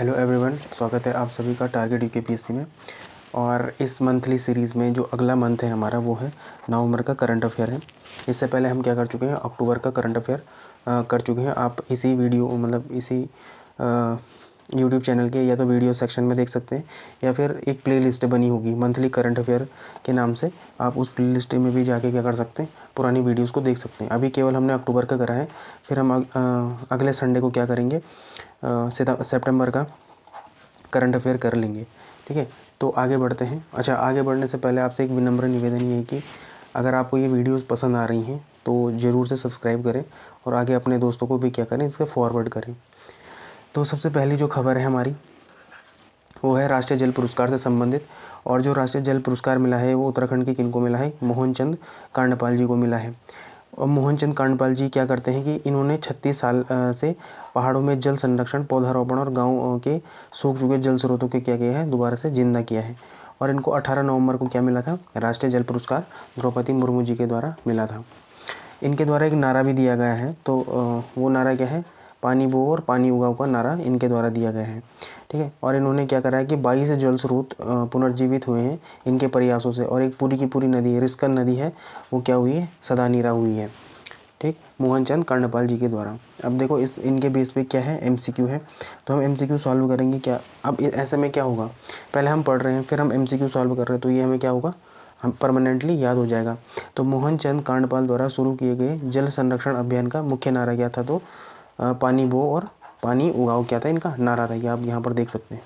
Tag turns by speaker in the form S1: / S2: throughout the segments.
S1: Hello everyone, स्वागत है आप सभी का टारगेट यूकेपीएससी में। और इस मंथली सीरीज़ में जो अगला मंथ है हमारा वो है नवंबर का करंट अफेयर है। इससे पहले हम क्या कर चुके हैं, अक्टूबर का करंट अफेयर कर चुके हैं। आप इसी वीडियो मतलब इसी यूट्यूब चैनल के या तो वीडियो सेक्शन में देख सकते हैं या फिर एक प्लेलिस्ट बनी होगी मंथली करंट अफेयर के नाम से, आप उस प्लेलिस्ट में भी जाके क्या कर सकते हैं, पुरानी वीडियोस को देख सकते हैं। अभी केवल हमने अक्टूबर का करा है, फिर हम अगले संडे को क्या करेंगे, सितंबर का करंट अफेयर कर लेंगे। ठीक है, तो आगे बढ़ते हैं। अच्छा, आगे बढ़ने से पहले आपसे एक विनम्र निवेदन ये है कि अगर आपको ये वीडियोस पसंद आ रही हैं तो ज़रूर से सब्सक्राइब करें और आगे अपने दोस्तों को भी क्या करें, इसका फॉरवर्ड करें। तो सबसे पहली जो खबर है हमारी वो है राष्ट्रीय जल पुरस्कार से संबंधित। और जो राष्ट्रीय जल पुरस्कार मिला है वो उत्तराखंड के किनको मिला है, मोहनचंद कांडपाल जी को मिला है। और मोहनचंद कांडपाल जी क्या करते हैं कि इन्होंने 36 साल से पहाड़ों में जल संरक्षण, पौधारोपण और गाँव के सूख चुके जल स्रोतों के क्या किया है, दोबारा से जिंदा किया है। और इनको 18 नवंबर को क्या मिला था, राष्ट्रीय जल पुरस्कार द्रौपदी मुर्मू जी के द्वारा मिला था। इनके द्वारा एक नारा भी दिया गया है, तो वो नारा क्या है, पानी बो और पानी उगाओ का नारा इनके द्वारा दिया गया है। ठीक है, और इन्होंने क्या करा है कि 22 जल स्रोत पुनर्जीवित हुए हैं इनके प्रयासों से। और एक पूरी की पूरी नदी, रिस्कन नदी है, वो क्या हुई है, सदानीरा हुई है। ठीक, मोहनचंद कांडपाल जी के द्वारा। अब देखो इस इनके बेस पे क्या है, एमसीक्यू है, तो हम एमसीक्यू सॉल्व करेंगे। क्या अब ऐसे में क्या होगा, पहले हम पढ़ रहे हैं फिर हम एमसीक्यू सॉल्व कर रहे हैं, तो ये हमें क्या होगा, हम परमानेंटली याद हो जाएगा। तो मोहनचंद कांडपाल द्वारा शुरू किए गए जल संरक्षण अभियान का मुख्य नारा क्या था, तो पानी बो और पानी उगाओ क्या था इनका नारा था, ये आप यहाँ पर देख सकते हैं।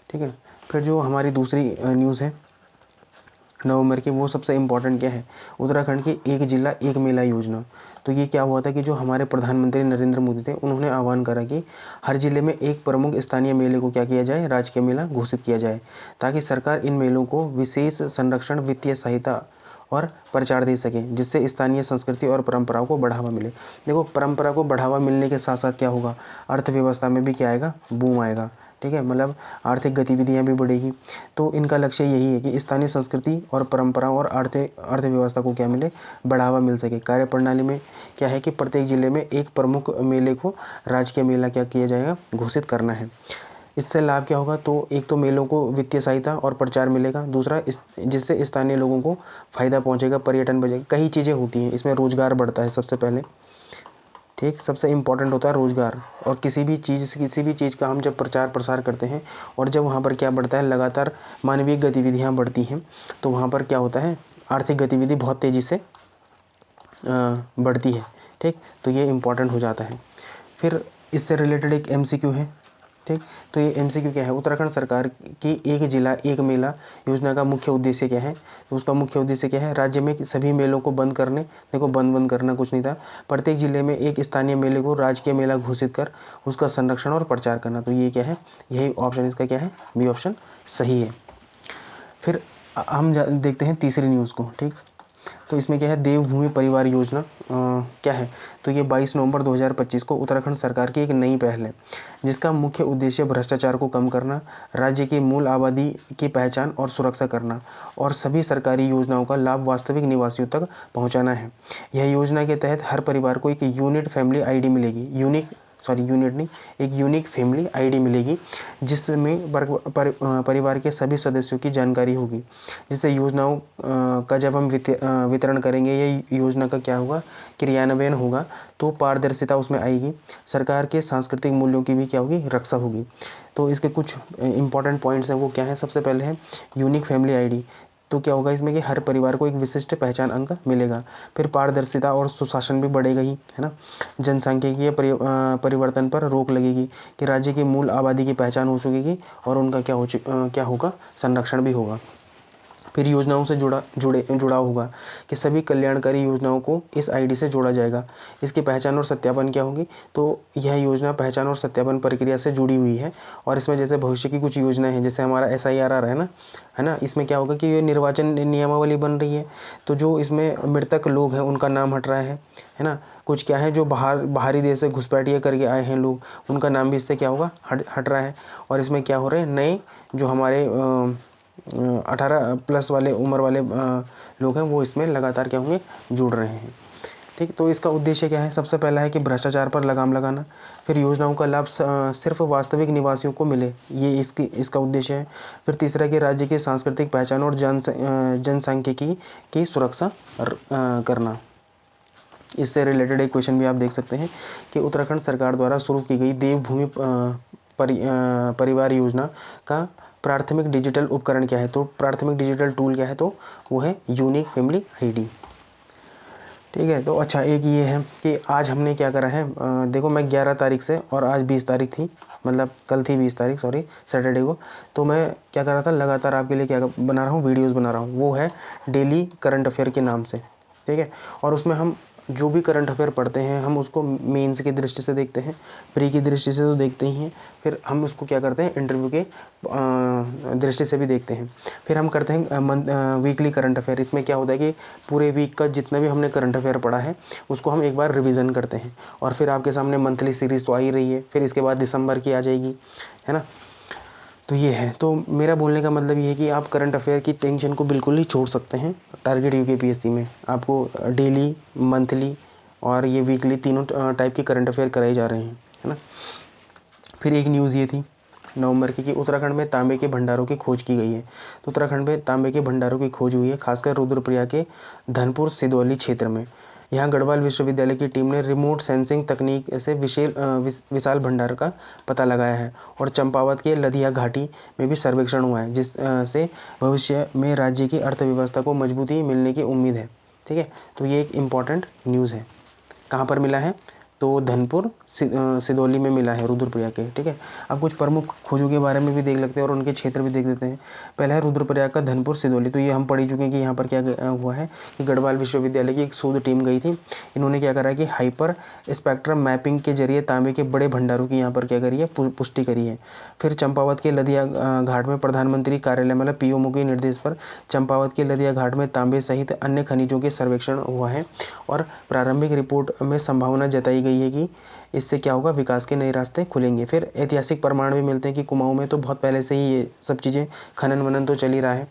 S1: ठीक है, फिर जो हमारी दूसरी न्यूज़ है नवंबर की, वो सबसे इम्पॉर्टेंट क्या है, उत्तराखंड की एक जिला एक मेला योजना। तो ये क्या हुआ था कि जो हमारे प्रधानमंत्री नरेंद्र मोदी थे उन्होंने आह्वान करा कि हर जिले में एक प्रमुख स्थानीय मेले को क्या किया जाए, राजकीय मेला घोषित किया जाए, ताकि सरकार इन मेलों को विशेष संरक्षण, वित्तीय सहायता और प्रचार दे सके, जिससे स्थानीय संस्कृति और परंपराओं को बढ़ावा मिले। देखो, परंपरा को बढ़ावा मिलने के साथ साथ क्या होगा, अर्थव्यवस्था में भी क्या आएगा, बूम आएगा। ठीक है, मतलब आर्थिक गतिविधियां भी बढ़ेगी। तो इनका लक्ष्य यही है कि स्थानीय संस्कृति और परंपराओं और अर्थव्यवस्था को क्या मिले, बढ़ावा मिल सके। कार्यप्रणाली में क्या है कि प्रत्येक जिले में एक प्रमुख मेले को राजकीय मेला क्या किया जाएगा, घोषित करना है। इससे लाभ क्या होगा, तो एक तो मेलों को वित्तीय सहायता और प्रचार मिलेगा, दूसरा जिससे स्थानीय लोगों को फायदा पहुंचेगा, पर्यटन बढ़ेगा, कई चीज़ें होती हैं इसमें, रोजगार बढ़ता है सबसे पहले। ठीक, सबसे इम्पॉर्टेंट होता है रोजगार। और किसी भी चीज़ का हम जब प्रचार प्रसार करते हैं और जब वहाँ पर क्या बढ़ता है, लगातार मानवीय गतिविधियाँ बढ़ती हैं, तो वहाँ पर क्या होता है, आर्थिक गतिविधि बहुत तेज़ी से बढ़ती है। ठीक, तो ये इम्पॉर्टेंट हो जाता है। फिर इससे रिलेटेड एक एमसीक्यू है। ठीक, तो ये एमसीक्यू क्या है, उत्तराखंड सरकार की एक जिला एक मेला योजना का मुख्य उद्देश्य क्या है, तो उसका मुख्य उद्देश्य क्या है, राज्य में सभी मेलों को बंद करने, देखो बंद करना कुछ नहीं था, प्रत्येक जिले में एक स्थानीय मेले को राजकीय मेला घोषित कर उसका संरक्षण और प्रचार करना। तो ये क्या है, यही ऑप्शन इसका क्या है, बी ऑप्शन सही है। फिर हम देखते हैं तीसरी न्यूज़ को। ठीक, तो इसमें क्या है, देवभूमि परिवार योजना क्या है, तो ये 22 नवंबर 2025 को उत्तराखंड सरकार की एक नई पहल है, जिसका मुख्य उद्देश्य भ्रष्टाचार को कम करना, राज्य की मूल आबादी की पहचान और सुरक्षा करना और सभी सरकारी योजनाओं का लाभ वास्तविक निवासियों तक पहुंचाना है। यह योजना के तहत हर परिवार को एक यूनिट फैमिली आईडी मिलेगी, एक यूनिक फैमिली आईडी मिलेगी, जिसमें परिवार के सभी सदस्यों की जानकारी होगी, जिससे योजनाओं का जब हम वितरण करेंगे, ये योजना का क्या होगा, क्रियान्वयन होगा, तो पारदर्शिता उसमें आएगी, सरकार के सांस्कृतिक मूल्यों की भी क्या होगी, रक्षा होगी। तो इसके कुछ इंपॉर्टेंट पॉइंट्स हैं, वो क्या है, सबसे पहले है यूनिक फैमिली आईडी। तो क्या होगा इसमें कि हर परिवार को एक विशिष्ट पहचान अंक मिलेगा। फिर पारदर्शिता और सुशासन भी बढ़ेगा ही, है ना। जनसांख्यिकीय परिवर्तन पर रोक लगेगी कि राज्य की मूल आबादी की पहचान हो सकेगी और उनका क्या होगा, संरक्षण भी होगा। फिर योजनाओं से जुड़ाव होगा कि सभी कल्याणकारी योजनाओं को इस आईडी से जोड़ा जाएगा। इसकी पहचान और सत्यापन क्या होगी, तो यह योजना पहचान और सत्यापन प्रक्रिया से जुड़ी हुई है। और इसमें जैसे भविष्य की कुछ योजनाएं हैं, जैसे हमारा SIR आ रहा है ना, इसमें क्या होगा कि ये निर्वाचन नियमावली बन रही है, तो जो इसमें मृतक लोग हैं उनका नाम हट रहा है ना। कुछ क्या है, जो बाहरी देश से घुसपैठिया करके आए हैं लोग, उनका नाम भी इससे क्या होगा, हट रहा है। और इसमें क्या हो रहे हैं, नए जो हमारे 18+ वाले उम्र वाले लोग हैं, वो इसमें लगातार क्या होंगे, जुड़ रहे हैं। ठीक। तो इसका उद्देश्य क्या है? सबसे पहला है कि भ्रष्टाचार पर लगाम लगाना, फिर योजनाओं का लाभ सिर्फ वास्तविक निवासियों को मिले, ये इसका उद्देश्य है। फिर तीसरा कि राज्य की सांस्कृतिक पहचान और जनसांख्यिकी की सुरक्षा करना। इससे रिलेटेड एक क्वेश्चन भी आप देख सकते हैं कि उत्तराखंड सरकार द्वारा शुरू की गई देवभूमि परिवार योजना का प्राथमिक डिजिटल उपकरण क्या है? तो प्राथमिक डिजिटल टूल क्या है? तो वो है यूनिक फैमिली आईडी। ठीक है। तो अच्छा, एक ये है कि आज हमने क्या करा है, देखो मैं 11 तारीख से, और आज 20 तारीख थी, मतलब कल थी 20 तारीख, सॉरी सैटरडे को। तो मैं क्या कर रहा था, लगातार आपके लिए क्या बना रहा हूँ, वीडियोस बना रहा हूँ, वो है डेली करंट अफेयर के नाम से। ठीक है। और उसमें हम जो भी करंट अफेयर पढ़ते हैं, हम उसको मेंस की दृष्टि से देखते हैं, प्री की दृष्टि से तो देखते ही हैं, फिर हम उसको क्या करते हैं, इंटरव्यू के दृष्टि से भी देखते हैं। फिर हम करते हैं वीकली करंट अफेयर। इसमें क्या होता है कि पूरे वीक का जितना भी हमने करंट अफेयर पढ़ा है उसको हम एक बार रिवीजन करते हैं। और फिर आपके सामने मंथली सीरीज़ तो आ ही रही है, फिर इसके बाद दिसंबर की आ जाएगी, है ना। तो ये है। तो मेरा बोलने का मतलब ये है कि आप करंट अफेयर की टेंशन को बिल्कुल ही छोड़ सकते हैं। टारगेट यूकेपीएससी में आपको डेली, मंथली और ये वीकली तीनों टाइप के करंट अफेयर कराए जा रहे हैं, है ना। फिर एक न्यूज़ ये थी नवंबर की कि उत्तराखंड में तांबे के भंडारों की खोज की गई है। तो उत्तराखंड में तांबे के भंडारों की खोज हुई है, खासकर रुद्रप्रयाग के धनपुर सिदौली क्षेत्र में। यहाँ गढ़वाल विश्वविद्यालय की टीम ने रिमोट सेंसिंग तकनीक से विशाल भंडार का पता लगाया है। और चंपावत के लदिया घाटी में भी सर्वेक्षण हुआ है, जिस से भविष्य में राज्य की अर्थव्यवस्था को मजबूती मिलने की उम्मीद है। ठीक है। तो ये एक इम्पॉर्टेंट न्यूज़ है। कहाँ पर मिला है? तो धनपुर सिदौली में मिला है, रुद्रप्रयाग के। ठीक है। अब कुछ प्रमुख खोजों के बारे में भी देख लेते हैं और उनके क्षेत्र भी देख लेते हैं। पहला है रुद्रप्रयाग का धनपुर सिदौली। तो ये हम पढ़ ही चुके हैं कि यहाँ पर क्या हुआ है कि गढ़वाल विश्वविद्यालय की एक शोध टीम गई थी। इन्होंने क्या करा कि हाइपर स्पेक्ट्रम मैपिंग के जरिए तांबे के बड़े भंडारों की यहाँ पर क्या करी है, पुष्टि करी है। फिर चंपावत के लदिया घाट में प्रधानमंत्री कार्यालय मतलब पीएमओ के निर्देश पर चंपावत के लदिया घाट में तांबे सहित अन्य खनिजों के सर्वेक्षण हुआ है। और प्रारंभिक रिपोर्ट में संभावना जताई गई है कि इससे क्या होगा, विकास के नए रास्ते खुलेंगे। फिर ऐतिहासिक प्रमाण भी मिलते हैं कि कुमाऊं में तो बहुत पहले से ही ये सब चीज़ें खनन वनन तो चल ही रहा है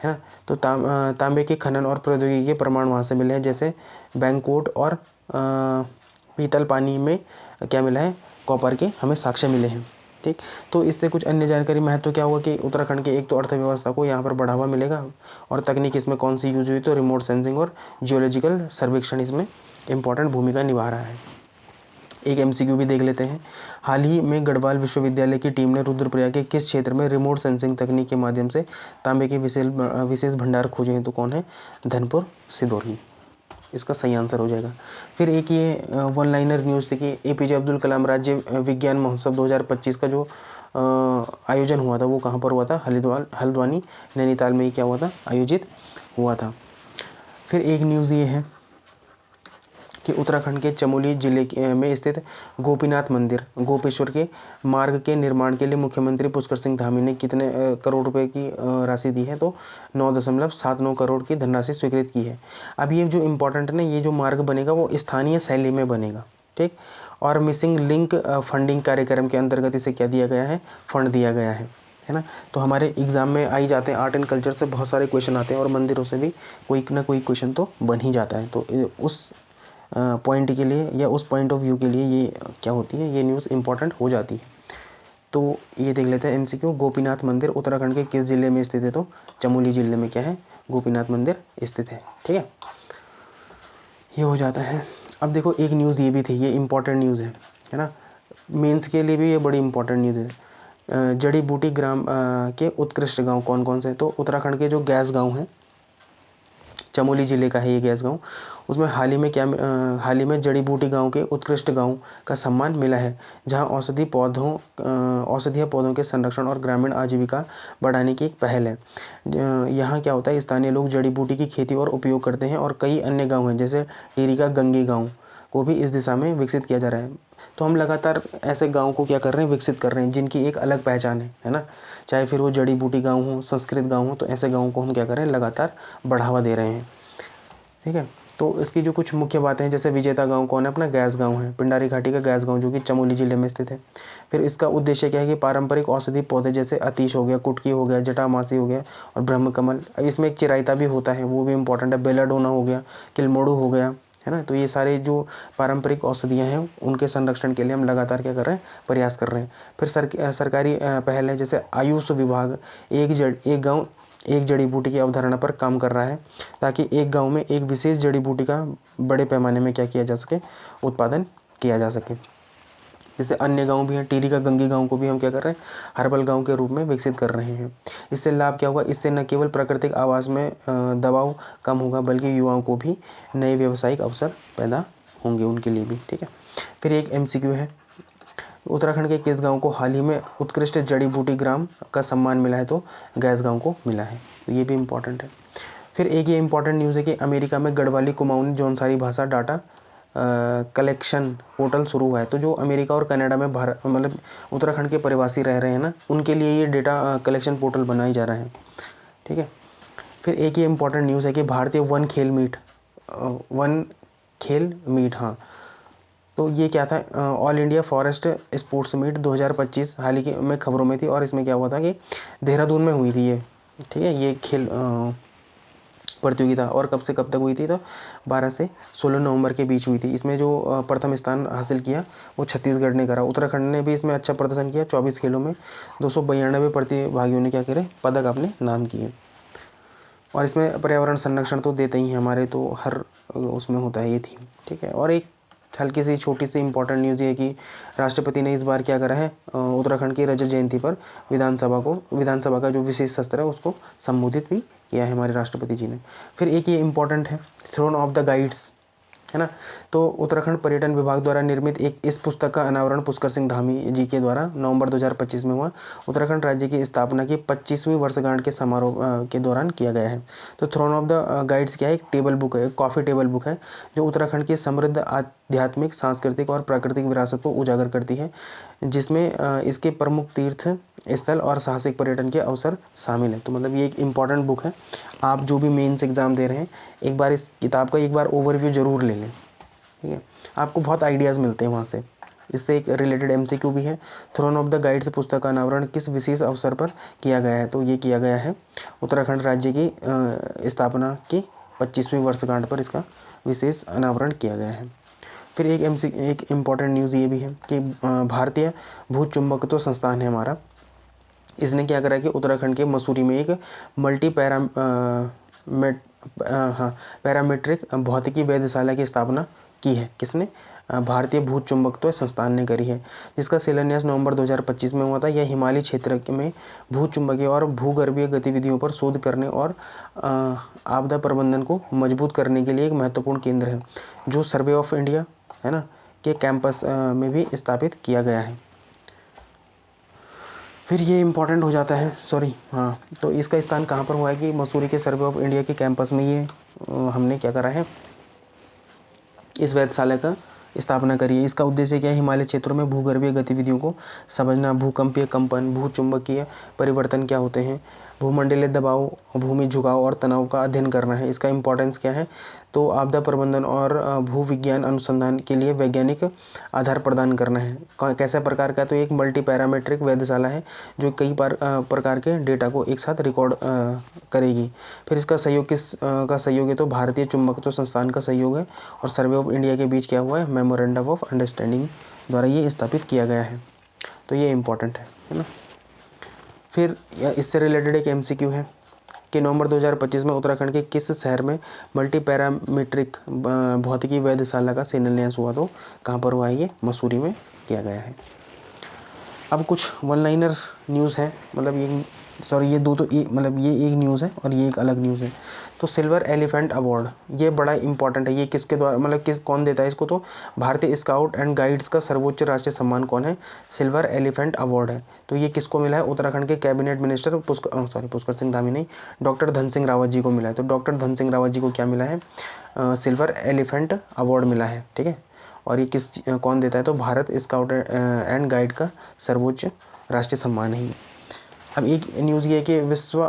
S1: ना। तो तांबे के खनन और प्रौद्योगिकी के प्रमाण वहाँ से मिले हैं, जैसे बैंकोट और पीतल पानी में क्या मिला है, कॉपर के हमें साक्ष्य मिले हैं। ठीक। तो इससे कुछ अन्य जानकारी महत्व क्या हुआ कि उत्तराखंड के एक तो अर्थव्यवस्था को यहाँ पर बढ़ावा मिलेगा, और तकनीक इसमें कौन सी यूज हुई, तो रिमोट सेंसिंग और जियोलॉजिकल सर्वेक्षण इसमें इंपॉर्टेंट भूमिका निभा रहा है। एक एमसीक्यू भी देख लेते हैं। हाल ही में गढ़वाल विश्वविद्यालय की टीम ने रुद्रप्रयाग के किस क्षेत्र में रिमोट सेंसिंग तकनीक के माध्यम से तांबे के विशेष भंडार खोजे हैं? तो कौन है? धनपुर सिदौली। इसका सही आंसर हो जाएगा। फिर एक ये वन लाइनर न्यूज़ थी कि एपीजे अब्दुल कलाम राज्य विज्ञान महोत्सव 2025 का जो आयोजन हुआ था वो कहाँ पर हुआ था? हल्द्वानी नैनीताल में ही क्या हुआ था, आयोजित हुआ था। फिर एक न्यूज़ ये है कि उत्तराखंड के चमोली जिले में स्थित गोपीनाथ मंदिर गोपेश्वर के मार्ग के निर्माण के लिए मुख्यमंत्री पुष्कर सिंह धामी ने कितने करोड़ रुपए की राशि दी है? तो 9.79 करोड़ की धनराशि स्वीकृत की है। अब ये जो इम्पोर्टेंट है ना, ये जो मार्ग बनेगा वो स्थानीय शैली में बनेगा। ठीक। और मिसिंग लिंक फंडिंग कार्यक्रम के अंतर्गत इसे क्या दिया गया है? फंड दिया गया है ना। तो हमारे एग्जाम में आई जाते हैं, आर्ट एंड कल्चर से बहुत सारे क्वेश्चन आते हैं और मंदिरों से भी कोई ना कोई क्वेश्चन तो बन ही जाता है। तो उस पॉइंट के लिए या उस पॉइंट ऑफ व्यू के लिए ये क्या होती है, ये न्यूज़ इंपॉर्टेंट हो जाती है। तो ये देख लेते हैं एमसीक्यू। गोपीनाथ मंदिर उत्तराखंड के किस जिले में स्थित है? तो चमोली जिले में क्या है, गोपीनाथ मंदिर स्थित है। ठीक है, ये हो जाता है। अब देखो एक न्यूज़ ये भी थी, ये इंपॉर्टेंट न्यूज़ है ना, मेंस के लिए भी ये बड़ी इंपॉर्टेंट न्यूज़ है। जड़ी बूटी ग्राम के उत्कृष्ट गांव कौन कौन से हैं? तो उत्तराखंड के जो गैस गांव हैं, चमोली जिले का है ये गैस गांव, उसमें हाल ही में जड़ी बूटी गांव के उत्कृष्ट गांव का सम्मान मिला है, जहां औषधीय पौधों के संरक्षण और ग्रामीण आजीविका बढ़ाने की एक पहल है। यहाँ क्या होता है, स्थानीय लोग जड़ी बूटी की खेती और उपयोग करते हैं, और कई अन्य गाँव हैं जैसे टिहरी का गंगी गाँव को भी इस दिशा में विकसित किया जा रहा है। तो हम लगातार ऐसे गाँव को क्या कर रहे हैं, विकसित कर रहे हैं, जिनकी एक अलग पहचान है ना, चाहे फिर वो जड़ी बूटी गाँव हो, संस्कृत गाँव हो, तो ऐसे गाँव को हम क्या कर रहे हैं, लगातार बढ़ावा दे रहे हैं। ठीक है, तो इसकी जो कुछ मुख्य बातें हैं, जैसे विजेता गांव कौन है, अपना गैस गांव है, पिंडारी घाटी का गैस गांव जो कि चमोली जिले में स्थित है। फिर इसका उद्देश्य क्या है कि पारंपरिक औषधि पौधे जैसे अतीश हो गया, कुटकी हो गया, जटामासी हो गया और ब्रह्मकमल, अब इसमें एक चिरायता भी होता है, वो भी इंपॉर्टेंट है, बेलाडोना हो गया, किलमोड़ू हो गया, है ना। तो ये सारे जो पारंपरिक औषधियाँ हैं उनके संरक्षण के लिए हम लगातार क्या कर रहे हैं, प्रयास कर रहे हैं। फिर सरकारी पहल है, जैसे आयुष विभाग एक जड़ी बूटी की अवधारणा पर काम कर रहा है, ताकि एक गांव में एक विशेष जड़ी बूटी का बड़े पैमाने में क्या किया जा सके, उत्पादन किया जा सके। जैसे अन्य गांव भी हैं, टिहरी का गंगी गांव को भी हम क्या कर रहे हैं, हर्बल गांव के रूप में विकसित कर रहे हैं। इससे लाभ क्या होगा, इससे न केवल प्राकृतिक आवास में दबाव कम होगा, बल्कि युवाओं को भी नए व्यावसायिक अवसर पैदा होंगे उनके लिए भी। ठीक है। फिर एक MCQ है, उत्तराखंड के किस गांव को हाल ही में उत्कृष्ट जड़ी बूटी ग्राम का सम्मान मिला है, तो गैस गांव को मिला है। तो ये भी इम्पॉर्टेंट है। फिर एक ये इम्पॉर्टेंट न्यूज़ है कि अमेरिका में गढ़वाली कुमाऊनी जौनसारी भाषा डाटा कलेक्शन पोर्टल शुरू हुआ है। तो जो अमेरिका और कनाडा में मतलब उत्तराखंड के प्रवासी रह रहे हैं ना, उनके लिए ये डेटा कलेक्शन पोर्टल बनाया जा रहा है। ठीक है। फिर एक ये इम्पॉर्टेंट न्यूज़ है कि भारतीय वन खेल मीट, हाँ, तो ये क्या था, all India forest sports meet 2025 हाल ही में खबरों में थी। और इसमें क्या हुआ था कि देहरादून में हुई थी ये। ठीक है। ये खेल प्रतियोगिता, और कब से कब तक हुई थी, तो 12 से 16 नवंबर के बीच हुई थी। इसमें जो प्रथम स्थान हासिल किया वो छत्तीसगढ़ ने करा। उत्तराखंड ने भी इसमें अच्छा प्रदर्शन किया। 24 खेलों में 292 प्रतिभागियों ने क्या करे, पदक अपने नाम किए। और इसमें पर्यावरण संरक्षण तो देते ही हैं हमारे, तो हर उसमें होता है ये थीम। ठीक है। और एक हल्की सी छोटी सी इंपॉर्टेंट न्यूज़ ये है कि राष्ट्रपति ने इस बार क्या करा है, उत्तराखंड की रजत जयंती पर विधानसभा का जो विशेष सत्र है उसको संबोधित भी किया है हमारे राष्ट्रपति जी ने। फिर एक ये इम्पॉर्टेंट है, थ्रोन ऑफ द गाइड्स, है ना। तो उत्तराखंड पर्यटन विभाग द्वारा निर्मित इस पुस्तक का अनावरण पुष्कर सिंह धामी जी के द्वारा नवंबर 2025 में हुआ। उत्तराखंड राज्य की स्थापना की 25वीं वर्षगांठ के समारोह के दौरान किया गया है। तो थ्रोन ऑफ द गाइड्स क्या है, एक टेबल बुक है, कॉफ़ी टेबल बुक है, जो उत्तराखंड की समृद्ध आध्यात्मिक, सांस्कृतिक और प्राकृतिक विरासत को उजागर करती है, जिसमें इसके प्रमुख तीर्थ स्थल और साहसिक पर्यटन के अवसर शामिल है। तो मतलब ये एक इम्पॉर्टेंट बुक है। आप जो भी मेंस एग्ज़ाम दे रहे हैं, एक बार इस किताब का एक बार ओवरव्यू ज़रूर ले लें। ठीक है। आपको बहुत आइडियाज़ मिलते हैं वहाँ से। इससे एक रिलेटेड MCQ भी है, थ्रोन ऑफ द गाइड्स पुस्तक का अनावरण किस विशेष अवसर पर किया गया है, तो ये किया गया है उत्तराखंड राज्य की स्थापना की 25वीं वर्षगांठ पर इसका विशेष अनावरण किया गया है। फिर एक इम्पॉर्टेंट न्यूज़ ये भी है कि भारतीय भूचुंबकत्व संस्थान है हमारा, इसने क्या करा कि उत्तराखंड के मसूरी में एक पैरामीट्रिक भौतिकी वेधशाला की स्थापना की है। किसने, भारतीय भूचुंबकत्व संस्थान ने करी है, जिसका शिलान्यास नवंबर 2025 में हुआ था। यह हिमालय क्षेत्र में भूचुंबकीय और भूगर्भीय गतिविधियों पर शोध करने और आपदा प्रबंधन को मजबूत करने के लिए एक महत्वपूर्ण केंद्र है, जो सर्वे ऑफ इंडिया, है ना, के कैंपस में भी स्थापित किया गया है। फिर ये इम्पॉर्टेंट हो जाता है, हाँ, तो इसका स्थान कहाँ पर हुआ है कि मसूरी के सर्वे ऑफ इंडिया के कैंपस में ये हमने क्या करा है, इस वेधशाला का स्थापना करी है। इसका उद्देश्य क्या है, हिमालय क्षेत्रों में भूगर्भीय गतिविधियों को समझना, भूकंपीय कंपन, भूचुंबकीय परिवर्तन क्या होते हैं, भूमंडलीय दबाव, भूमि झुकाव और तनाव का अध्ययन करना है। इसका इम्पोर्टेंस क्या है, तो आपदा प्रबंधन और भूविज्ञान अनुसंधान के लिए वैज्ञानिक आधार प्रदान करना है। कैसे प्रकार का, तो एक मल्टी पैरामीट्रिक वेधशाला है जो कई प्रकार के डेटा को एक साथ रिकॉर्ड करेगी। फिर इसका सहयोग का सहयोग है, तो भारतीय चुंबकत्व संस्थान का सहयोग है, और सर्वे ऑफ इंडिया के बीच क्या हुआ है, मेमोरेंडम ऑफ अंडरस्टैंडिंग द्वारा ये स्थापित किया गया है। तो ये इम्पोर्टेंट है ना। फिर इससे रिलेटेड एक MCQ है कि नवंबर 2025 में उत्तराखंड के किस शहर में मल्टी पैरामीट्रिक भौतिकी वेधशाला का शिलान्यास हुआ, तो कहाँ पर हुआ है, ये मसूरी में किया गया है। अब कुछ वन लाइनर न्यूज़ है, मतलब ये दो तो मतलब ये एक न्यूज़ है और ये एक अलग न्यूज़ है। तो सिल्वर एलिफेंट अवार्ड ये बड़ा इंपॉर्टेंट है। ये किसके द्वारा, मतलब कौन देता है इसको, तो भारतीय स्काउट एंड गाइड्स का सर्वोच्च राष्ट्रीय सम्मान कौन है, सिल्वर एलिफेंट अवार्ड है। तो ये किसको मिला है, उत्तराखंड के कैबिनेट मिनिस्टर पुष्कर सिंह धामी नहीं, डॉक्टर धन सिंह रावत जी को मिला है। तो डॉक्टर धन सिंह रावत जी को क्या मिला है, सिल्वर एलिफेंट अवार्ड मिला है। ठीक है। और ये कौन देता है, तो भारत स्काउट एंड गाइड का सर्वोच्च राष्ट्रीय सम्मान है। अब एक न्यूज़ ये है कि विश्व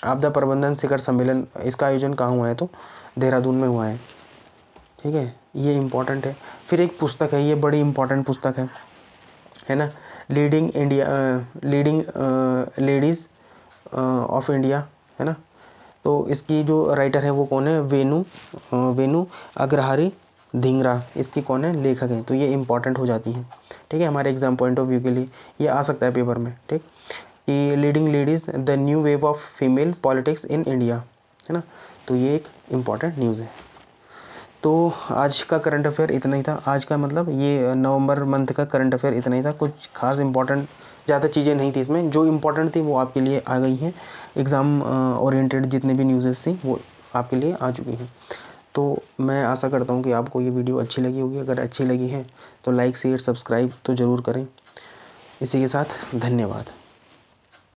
S1: आपदा प्रबंधन शिखर सम्मेलन, इसका आयोजन कहाँ हुआ है, तो देहरादून में हुआ है। ठीक है, ये इम्पॉर्टेंट है। फिर एक पुस्तक है, ये बड़ी इम्पॉर्टेंट पुस्तक है ना, लीडिंग लेडीज़ ऑफ इंडिया, है ना, तो इसकी जो राइटर है वो कौन है, वेणु अग्रहारी धिंगरा, इसकी कौन है, लेखक हैं। तो ये इंपॉर्टेंट हो जाती हैं, ठीक है, हमारे एग्जाम पॉइंट ऑफ व्यू के लिए ये आ सकता है पेपर में, ठीक, कि leading ladies the new wave of female politics in India, है ना। तो ये एक इम्पॉर्टेंट न्यूज़ है। तो आज का करंट अफेयर इतना ही था। आज का मतलब ये नवंबर मंथ का करंट अफेयर इतना ही था। कुछ खास इंपॉर्टेंट ज़्यादा चीज़ें नहीं थी इसमें, जो इम्पोर्टेंट थी वो आपके लिए आ गई हैं। एग्ज़ाम ओरिएंटेड जितने भी न्यूज़ेस थी वो आपके लिए आ चुकी हैं। तो मैं आशा करता हूँ कि आपको ये वीडियो अच्छी लगी होगी। अगर अच्छी लगी है तो लाइक शेयर सब्सक्राइब तो ज़रूर करें। इसी के साथ धन्यवाद।